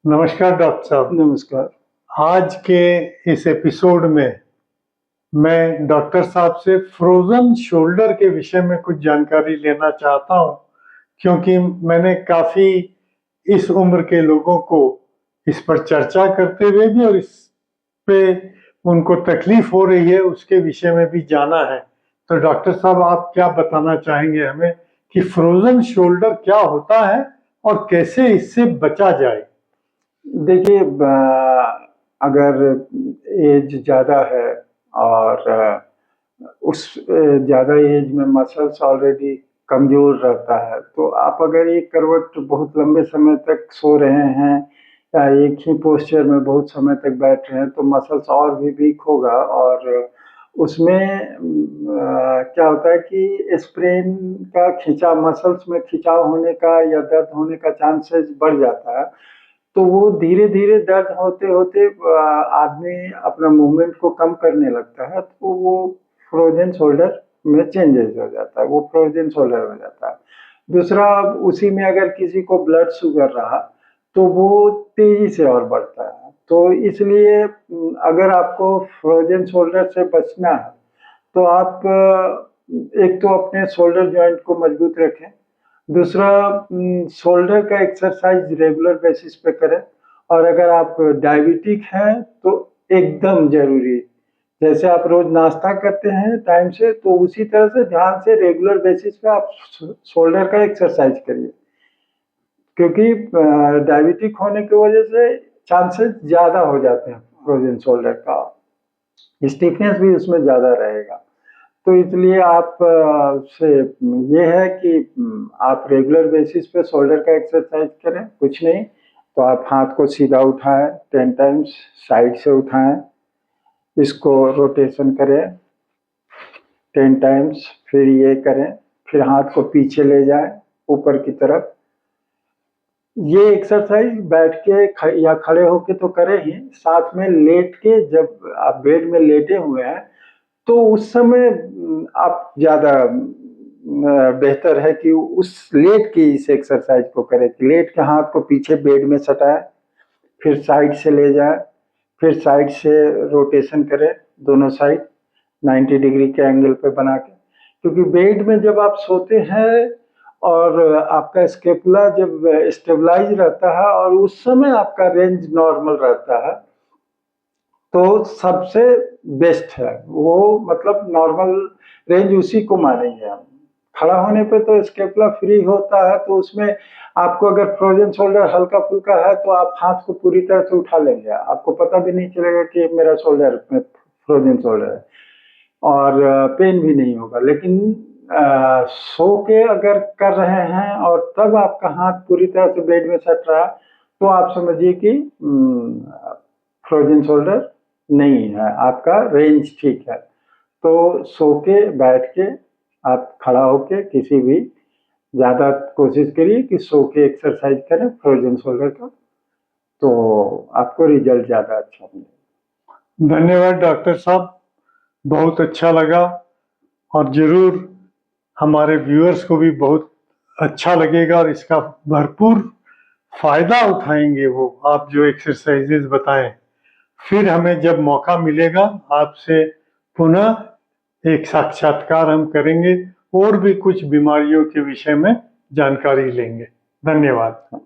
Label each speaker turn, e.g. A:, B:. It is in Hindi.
A: नमस्कार डॉक्टर साहब।
B: नमस्कार।
A: आज के इस एपिसोड में मैं डॉक्टर साहब से फ्रोजन शोल्डर के विषय में कुछ जानकारी लेना चाहता हूं, क्योंकि मैंने काफी इस उम्र के लोगों को इस पर चर्चा करते हुए भी और इस पे उनको तकलीफ हो रही है उसके विषय में भी जाना है। तो डॉक्टर साहब, आप क्या बताना चाहेंगे हमें कि फ्रोजन शोल्डर क्या होता है और कैसे इससे बचा जाए?
B: देखिए, अगर एज ज़्यादा है और उस ज़्यादा एज में मसल्स ऑलरेडी कमज़ोर रहता है, तो आप अगर एक करवट बहुत लंबे समय तक सो रहे हैं या एक ही पोस्चर में बहुत समय तक बैठ रहे हैं, तो मसल्स और भी वीक होगा और उसमें क्या होता है कि स्प्रेन का खिंचाव, मसल्स में खिंचाव होने का या दर्द होने का चांसेस बढ़ जाता है। तो वो धीरे-धीरे दर्द होते-होते आदमी अपना मूवमेंट को कम करने लगता है, तो वो फ्रोजन शोल्डर में चेंजेस हो जाता है, वो फ्रोजन शोल्डर हो जाता है। दूसरा, उसी में अगर किसी को ब्लड शुगर रहा, तो वो तेज़ी से और बढ़ता है। तो इसलिए अगर आपको फ्रोजन शोल्डर से बचना है, तो आप एक तो अपने शोल्डर जॉइंट को मजबूत रखें। दूसरा, शोल्डर का एक्सरसाइज रेगुलर बेसिस पे करें और अगर आप डायबिटिक हैं तो एकदम ज़रूरी, जैसे आप रोज़ नाश्ता करते हैं टाइम से, तो उसी तरह से ध्यान से रेगुलर बेसिस पे आप शोल्डर का एक्सरसाइज करिए, क्योंकि डायबिटिक होने की वजह से चांसेस ज़्यादा हो जाते हैं फ्रोजन शोल्डर का, स्टिफनेस भी उसमें ज़्यादा रहेगा। तो इसलिए आप से ये है कि आप रेगुलर बेसिस पे शोल्डर का एक्सरसाइज करें। कुछ नहीं तो आप हाथ को सीधा उठाएं 10 टाइम्स, साइड से उठाएं, इसको रोटेशन करें 10 टाइम्स, फिर ये करें, फिर हाथ को पीछे ले जाएं ऊपर की तरफ। ये एक्सरसाइज बैठ के या खड़े होके तो करें ही, साथ में लेट के, जब आप बेड में लेटे हुए हैं तो उस समय आप ज़्यादा बेहतर है कि उस लेट के इस एक्सरसाइज को करें कि लेट के हाथ को पीछे बेड में सटाएं, फिर साइड से ले जाएं, फिर साइड से रोटेशन करें दोनों साइड 90 डिग्री के एंगल पे बना के, क्योंकि बेड में जब आप सोते हैं और आपका स्केपुला जब स्टेबलाइज रहता है और उस समय आपका रेंज नॉर्मल रहता है, तो सबसे बेस्ट है वो, मतलब नॉर्मल रेंज उसी को मानेंगे हम। खड़ा होने पे तो स्केपुला फ्री होता है, तो उसमें आपको अगर फ्रोजन शोल्डर हल्का फुल्का है तो आप हाथ को पूरी तरह से उठा लेंगे, आपको पता भी नहीं चलेगा कि मेरा शोल्डर में फ्रोजन शोल्डर है और पेन भी नहीं होगा। लेकिन सो के अगर कर रहे हैं और तब आपका हाथ पूरी तरह से बेड में सट रहा है, तो आप समझिए कि फ्रोजन शोल्डर नहीं है, आपका रेंज ठीक है। तो सो के बैठ के आप खड़ा होके किसी भी, ज़्यादा कोशिश करिए कि सो के एक्सरसाइज करें फ्रोजन शोल्डर का, तो आपको रिजल्ट ज़्यादा अच्छा मिलेगा।
A: धन्यवाद डॉक्टर साहब, बहुत अच्छा लगा और जरूर हमारे व्यूअर्स को भी बहुत अच्छा लगेगा और इसका भरपूर फायदा उठाएंगे वो, आप जो एक्सरसाइजेज बताएं। फिर हमें जब मौका मिलेगा आपसे पुनः एक साक्षात्कार हम करेंगे और भी कुछ बीमारियों के विषय में जानकारी लेंगे। धन्यवाद।